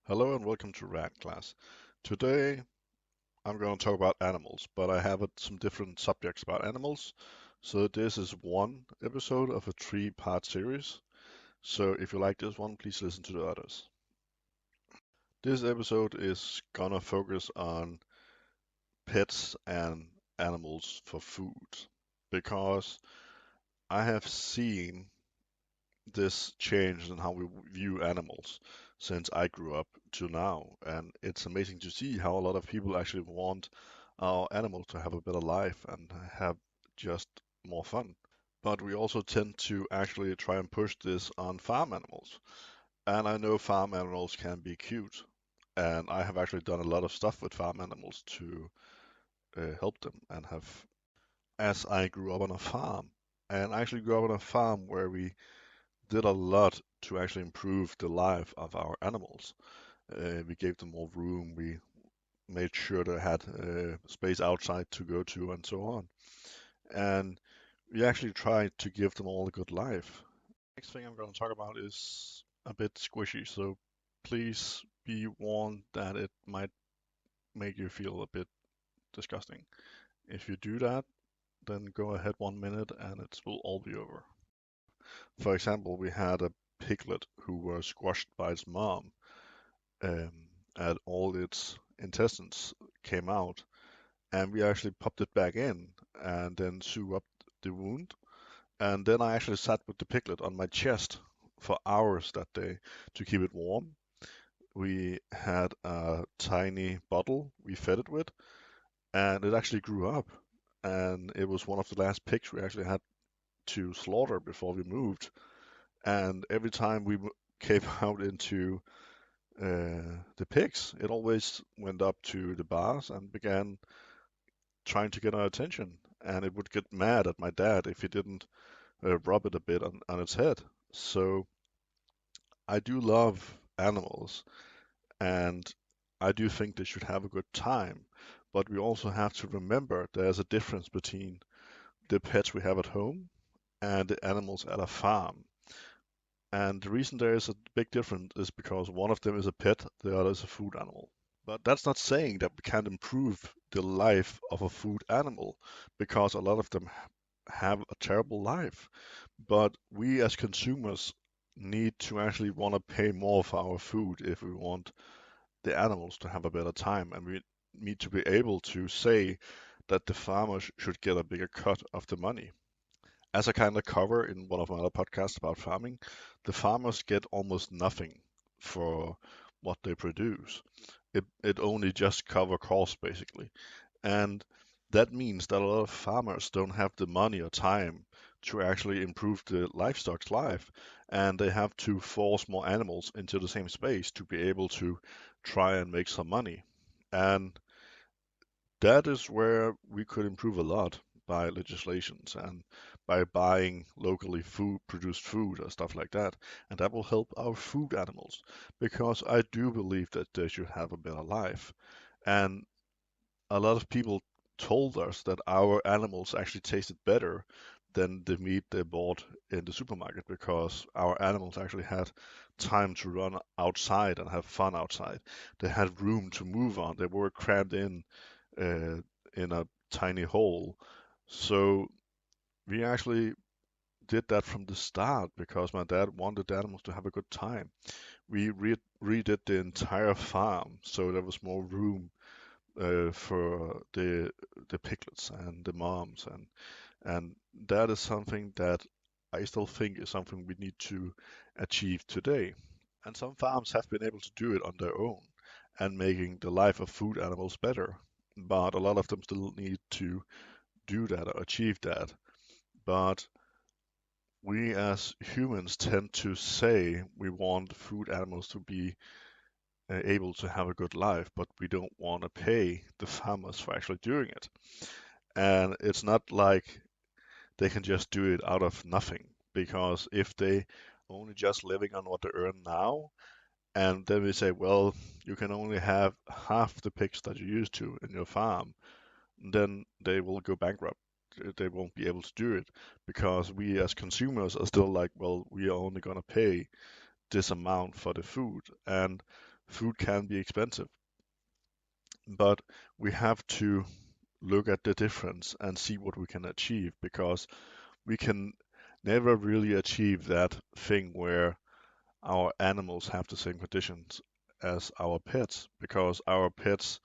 Hello and welcome to Rad Class. Today I'm going to talk about animals, but I have some different subjects about animals. So this is one episode of a three-part series. So if you like this one, please listen to the others. This episode is gonna focus on pets and animals for food because I have seen this change in how we view animals since I grew up to now. And it's amazing to see how a lot of people actually want our animals to have a better life and have just more fun. But we also tend to actually try and push this on farm animals. And I know farm animals can be cute. And I have actually done a lot of stuff with farm animals to help them and have, as I grew up on a farm. And I actually grew up on a farm where we did a lot to actually improve the life of our animals. We gave them more room. We made sure they had space outside to go to, and so on. And we actually tried to give them all a good life. Next thing I'm going to talk about is a bit squishy, so please be warned that it might make you feel a bit disgusting. If you do that, then go ahead 1 minute and it will all be over. For example, we had a piglet who was squashed by its mom, um, and all its intestines came out, and we actually popped it back in and then sew up the wound. And then I actually sat with the piglet on my chest for hours that day to keep it warm. We had a tiny bottle we fed it with, and it actually grew up. And it was one of the last pigs we actually had to slaughter before we moved. And every time we came out into the pigs, it always went up to the bars and began trying to get our attention. And it would get mad at my dad if he didn't rub it a bit on its head. So I do love animals and I do think they should have a good time. But we also have to remember there's a difference between the pets we have at home and the animals at a farm. And the reason there is a big difference is because one of them is a pet, the other is a food animal. But that's not saying that we can't improve the life of a food animal, because a lot of them have a terrible life. But we as consumers need to actually want to pay more for our food if we want the animals to have a better time. And we need to be able to say that the farmers should get a bigger cut of the money. As I kind of cover in one of my other podcasts about farming, the farmers get almost nothing for what they produce. It only just cover costs basically. And that means that a lot of farmers don't have the money or time to actually improve the livestock's life, and they have to force more animals into the same space to be able to try and make some money. And that is where we could improve a lot by legislations and by buying locally food produced food or stuff like that. And that will help our food animals because I do believe that they should have a better life. And a lot of people told us that our animals actually tasted better than the meat they bought in the supermarket because our animals actually had time to run outside and have fun outside. They had room to move on. They were crammed uh, in a tiny hole. So we actually did that from the start because my dad wanted the animals to have a good time. We redid the entire farm so there was more room for the piglets and the moms, and that is something that I still think is something we need to achieve today. And some farms have been able to do it on their own and making the life of food animals better. But a lot of them still need to do that or achieve that. But we as humans tend to say we want food animals to be able to have a good life, but we don't want to pay the farmers for actually doing it. And it's not like they can just do it out of nothing, because if they only just living on what they earn now, and then we say, well, you can only have half the pigs that you used to in your farm, then they will go bankrupt. They won't be able to do it because we as consumers are still like, well, we are only going to pay this amount for the food. And Food can be expensive, but we have to look at the difference and see what we can achieve because we can never really achieve that thing where our animals have the same conditions as our pets because our pets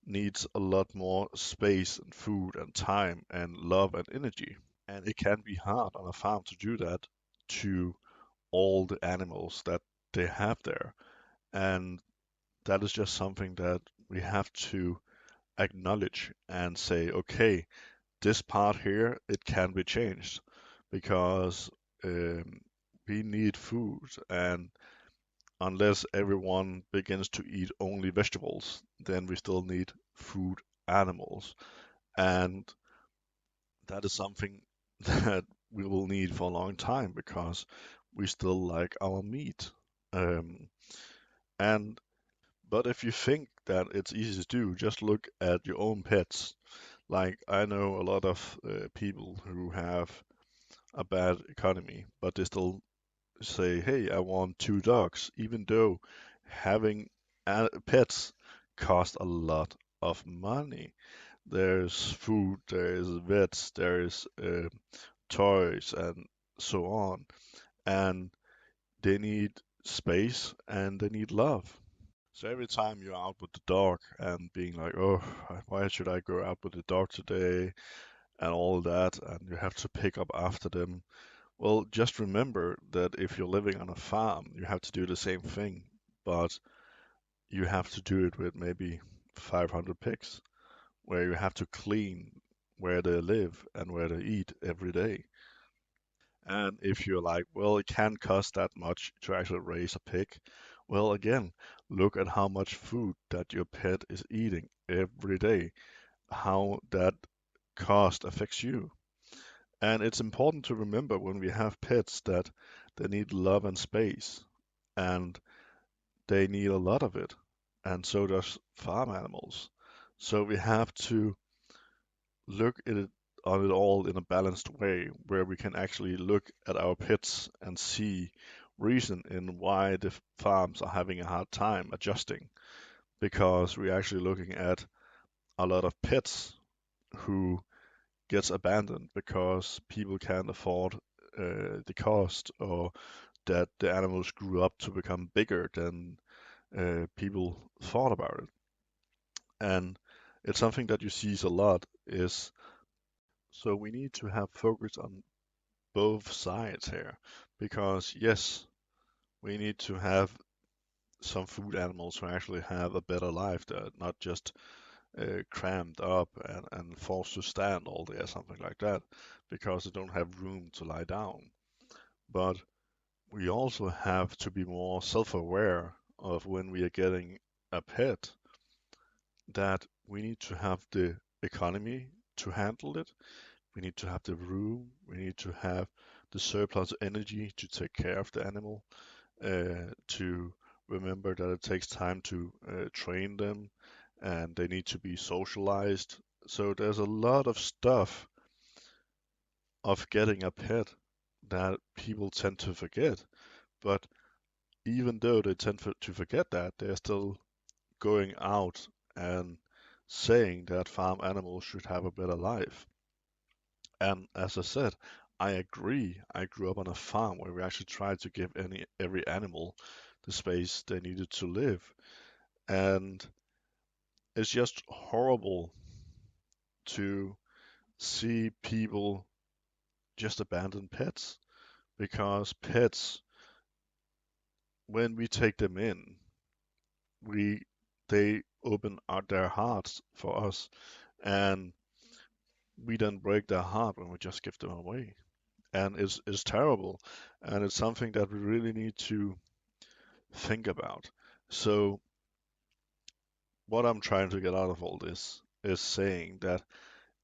needs a lot more space and food and time and love and energy. And it can be hard on a farm to do that to all the animals that they have there. And that is just something that we have to acknowledge and say, okay, this part here, it can be changed because um, we need food. And unless everyone begins to eat only vegetables, then we still need food animals. And that is something that we will need for a long time because we still like our meat. Um, and but if you think that it's easy to do, just look at your own pets. Like I know a lot of people who have a bad economy, but they still say, "Hey, I want two dogs," even though having pets cost a lot of money. There's food, there's vets, there's toys, and so on. And they need space and they need love. So every time you're out with the dog and being like, oh, why should I go out with the dog today? And all that, and you have to pick up after them. Well, just remember that if you're living on a farm, you have to do the same thing, but you have to do it with maybe 500 pigs, where you have to clean where they live and where they eat every day. And if you're like, well, it can't cost that much to actually raise a pig, well, again, look at how much food that your pet is eating every day, how that cost affects you. And it's important to remember when we have pets that they need love and space, and they need a lot of it, and so does farm animals. So we have to look at it on it all in a balanced way, where we can actually look at our pets and see reason in why the farms are having a hard time adjusting, because we're actually looking at a lot of pets who gets abandoned because people can't afford the cost, or that the animals grew up to become bigger than people thought about it. And it's something that you see a lot is so we need to have focus on both sides here because yes, we need to have some food animals who actually have a better life. They're not just crammed up and forced to stand all day or something like that because they don't have room to lie down. But we also have to be more self-aware of when we are getting a pet that we need to have the economy to handle it. We need to have the room. We need to have the surplus energy to take care of the animal, to remember that it takes time to train them and they need to be socialized. So there's a lot of stuff of getting a pet that people tend to forget. But even though they tend to forget that, they're still going out and saying that farm animals should have a better life. And as I said, I agree. I grew up on a farm where we actually tried to give every animal the space they needed to live. And it's just horrible to see people just abandon pets because pets, when we take them in, we they open out their hearts for us, and we then break their heart when we just give them away. And it's terrible, and it's something that we really need to think about. So what I'm trying to get out of all this is saying that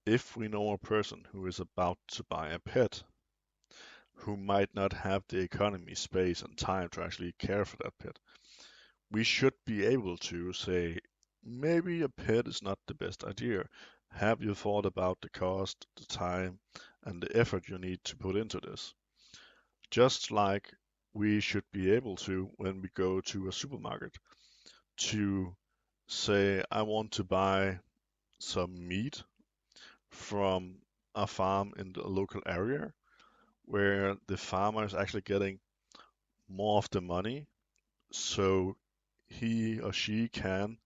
if we know a person who is about to buy a pet, who might not have the economy, space, and time to actually care for that pet, we should be able to say, maybe a pet is not the best idea. Have you thought about the cost, the time, and the effort you need to put into this? Just like we should be able to when we go to a supermarket. to say I want to buy some meat from a farm in the local area where the farmer is actually getting more of the money, so he or she can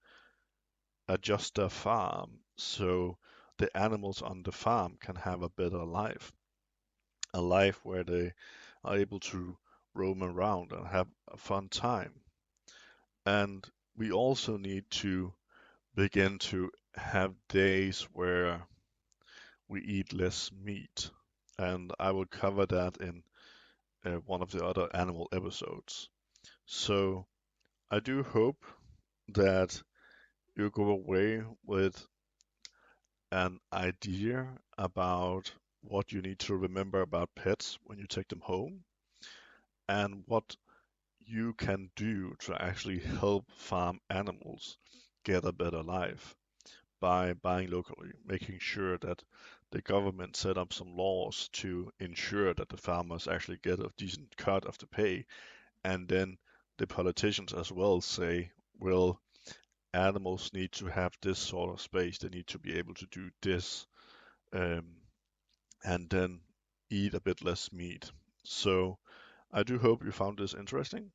adjust their farm so the animals on the farm can have a better life, a life where they are able to roam around and have a fun time. And we also need to begin to have days where we eat less meat. And I will cover that in one of the other animal episodes. So I do hope that you go away with an idea about what you need to remember about pets when you take them home and what you can do to actually help farm animals get a better life by buying locally, making sure that the government set up some laws to ensure that the farmers actually get a decent cut of the pay, and then the politicians as well say, well, animals need to have this sort of space, they need to be able to do this, um, and then eat a bit less meat. So I do hope you found this interesting,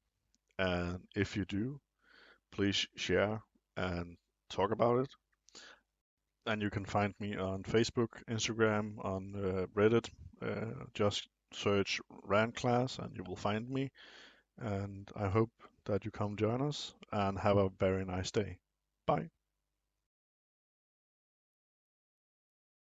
and if you do, please share and talk about it. And you can find me on Facebook, Instagram, on Reddit. Just search Rand Class and you will find me. And I hope that you come join us and have a very nice day. Bye.